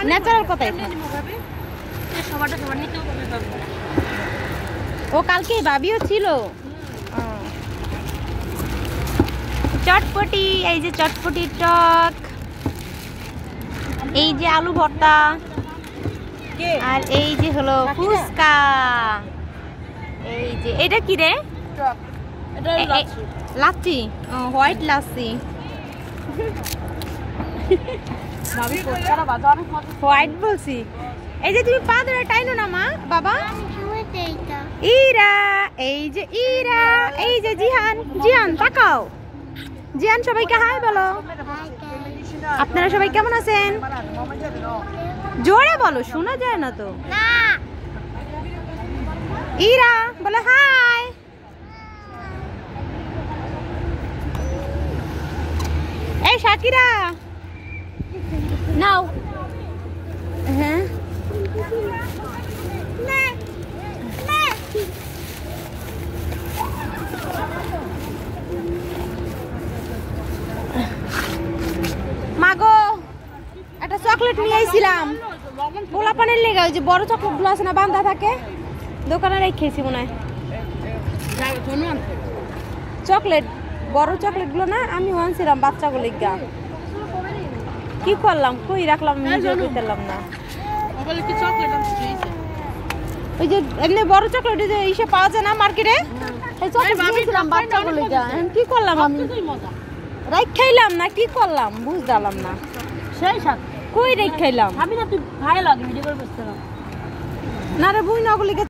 natural কথাই ও কালকে ভাবিও ছিল চটপটি এই যে চটপটির টক এই যে আলু ভর্তা আর এই যে হলো ফুচকা এই যে এটা কি রে লাচ্ছি হোয়াইট লাচ্ছি হোয়াইট বলছি এই যে তুমি পা ধরে টাইনো না মা বাবা ইরা এই যে ইরা এই যে জিহান জিহান তাকাও জিহান সবাইকে হাই বলো আপনারা সবাই কেমন আছেন জোরে বলো শোনা যায় না তো ইরা বলো হাই এই শাকিরা নাও হ্যাঁ মাগো একটা চকলেট নিয়ে আইছিলাম পোলাপানের লেগে ওই যে বড় চকলেট গুলো আছে না বান্ধা থাকে দোকানে রেখেছি মনে হয় চকলেট বড় চকলেট গুলো না আমি আনছিলাম বাচ্চাগুলো কি করলাম কই রাখলাম করলাম না ওই যে এমনি বড় চকলেট যে ইসে পাওয়া যায় না মার্কেটে এই চকলেট নিয়েছিলাম বাচ্চাগুলো কি করলাম আমি রাইখ খাইলাম না কি করলাম বুঝলাম না সেই সাথে কই রাইখ খাইলাম আমি না তুই ভাই লাগে ভিডিও করে বসতে না রে বুই না ওগুলিকে